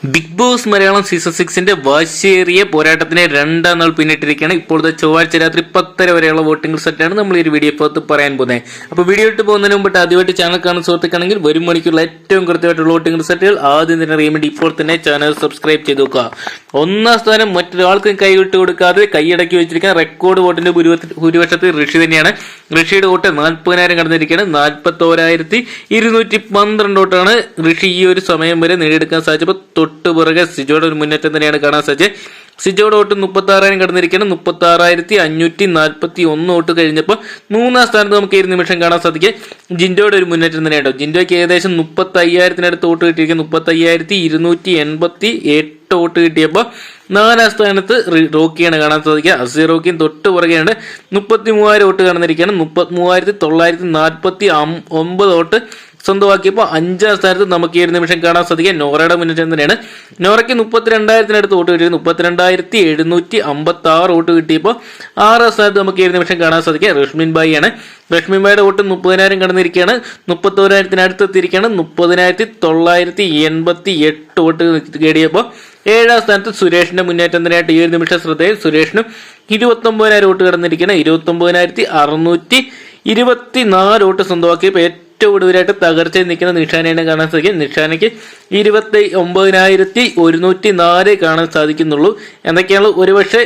Big boss Malayalam season 6 വാശിയേറിയ പോരാട്ടത്തിന് രണ്ടാം നാൾ പിന്നിട്ടിരിക്കുകയാണ്. ഇപ്പോഴത്തെ ചൊവ്വാഴ്ച രാത്രി 10:30 വരെയുള്ള വോട്ടിംഗ് റിസൾട്ടാണ് നമ്മൾ ഈ ഒരു വീഡിയോ പുറത്ത് പറയാൻ പോകുന്നത്. അപ്പോൾ വീഡിയോ ഇട്ട് പോകുന്നതിന് മുമ്പിട്ട് ആദ്യമായിട്ട് ചാനൽ കാണുന്ന സുഹൃത്തുക്കാണെങ്കിൽ വരും മണിക്കുള്ള ഏറ്റവും കൃത്യമായിട്ടുള്ള വോട്ടിംഗ് റിസൾട്ടുകൾ ആദ്യം തന്നെ അറിയാൻ വേണ്ടി ഇപ്പോൾ തന്നെ ചാനൽ സബ്സ്ക്രൈബ് ചെയ്ത് നോക്കുക. ഒന്നാം സ്ഥാനം മറ്റൊരാൾക്കും കൈവിട്ട് കൊടുക്കാതെ കൈയടക്കി വെച്ചിരിക്കുന്ന റെക്കോർഡ് വോട്ടിന്റെ ഭൂരിപക്ഷത്തിൽ ഋഷി തന്നെയാണ്. ഋഷിയുടെ വോട്ട് 40,000 കടന്നിരിക്കുകയാണ്. 41,212 വോട്ടാണ് ഋഷി ഈ ഒരു സമയം വരെ നേടിയെടുക്കാൻ സാധിച്ചപ്പോൾ തൊട്ടുപുറകെ സിജോയുടെ ഒരു മുന്നേറ്റം തന്നെയാണ് കാണാൻ സാധിച്ചത്. സിജോയുടെ വോട്ട് 36,000 കടന്നിരിക്കുകയാണ്. 36,541 വോട്ട് കഴിഞ്ഞപ്പോൾ മൂന്നാം സ്ഥാനത്ത് നമുക്ക് ഈ നിമിഷം കാണാൻ സാധിക്കും ജിൻഡോയുടെ ഒരു മുന്നേറ്റം തന്നെയാണോ. ജിൻഡോയ്ക്ക് ഏകദേശം 35,000-നടുത്ത് വോട്ട് കിട്ടിയിരിക്കുന്നത്. 35,288 വോട്ട് കിട്ടിയപ്പോൾ നാലാം സ്ഥാനത്ത് റോക്കിയാണ് കാണാൻ സാധിക്കുക. അസീർ റോക്കിയും തൊട്ട് പുറകെയാണ് 33,000 വോട്ട് കടന്നിരിക്കുകയാണ്. 33,949 വോട്ട് സ്വന്തമാക്കിയപ്പോൾ അഞ്ചാം സ്ഥാനത്ത് നമുക്ക് ഈ ഒരു നിമിഷം കാണാൻ സാധിക്കുക നോറയുടെ മുന്നേറ്റം തന്നെയാണ്. നോറയ്ക്ക് 32,000-നടുത്ത് വോട്ട് കിട്ടിയത്. 32,756 വോട്ട് കിട്ടിയപ്പോൾ ആറാം സ്ഥാനത്ത് നമുക്ക് ഈ ഒരു നിമിഷം കാണാൻ സാധിക്കുക റഷ്മിൻ ബായി ആണ്. റഷ്മിൻ ബായിയുടെ വോട്ട് 30,000 കടന്നിരിക്കുകയാണ്. 31,000-നടുത്ത് എത്തിയിരിക്കുകയാണ്. 30,988 വോട്ട് നേടിയപ്പോൾ ഏഴാം സ്ഥാനത്ത് സുരേഷിന്റെ മുന്നേറ്റം തന്നെയായിട്ട് ഈ ഒരു നിമിഷം ശ്രദ്ധയിൽ. സുരേഷിനും 29,000 വോട്ട് കടന്നിരിക്കുകയാണ്. 29,624 വോട്ട് സ്വന്തമാക്കിയപ്പോൾ ഏറ്റവും ഒടുവിലായിട്ട് തകർച്ചയിൽ നിൽക്കുന്ന നിഷാനെയാണ് കാണാൻ സാധിക്കും. നിഷാനയ്ക്ക് 29,104 കാണാൻ സാധിക്കുന്നുള്ളൂ. എന്തൊക്കെയാണ് ഒരുപക്ഷെ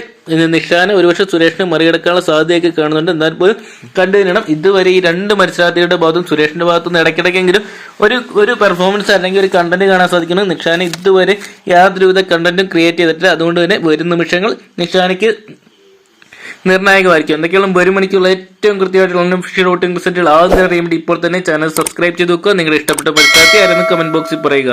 നിഷാന് ഒരുപക്ഷെ സുരേഷിനെ മറികടക്കാനുള്ള സാധ്യതയൊക്കെ കാണുന്നുണ്ട്. എന്നാൽ പോലും കണ്ടുതരണം ഇതുവരെ ഈ രണ്ട് മത്സരാർത്ഥികളുടെ ഭാഗത്തും സുരേഷിന്റെ ഭാഗത്തുനിന്ന് ഇടയ്ക്കിടയ്ക്കെങ്കിലും ഒരു പെർഫോമൻസ് അല്ലെങ്കിൽ ഒരു കണ്ടന്റ് കാണാൻ സാധിക്കുന്നു. നിഷാന് ഇതുവരെ യാതൊരുവിധ കണ്ടന്റും ക്രിയേറ്റ് ചെയ്തിട്ടില്ല. അതുകൊണ്ട് തന്നെ വരും നിമിഷങ്ങൾ നിഷാനയ്ക്ക് നിർണായകമായിരിക്കും. എന്തൊക്കെയാണ് വരും മണിക്കുള്ള ഏറ്റവും കൃത്യമായിട്ടുള്ള ഒഫീഷ്യൽ വോട്ടിംഗ് റിസൾട്ടുകൾ ആദ്യം അറിയാൻ വേണ്ടി ഇപ്പോൾ തന്നെ ചാനൽ സബ്സ്ക്രൈബ് ചെയ്ത് വെക്കുക. നിങ്ങളുടെ ഇഷ്ടപ്പെട്ട മത്സരാർത്ഥി ആരെന്ന് കമന്റ് ബോക്സിൽ പറയുക.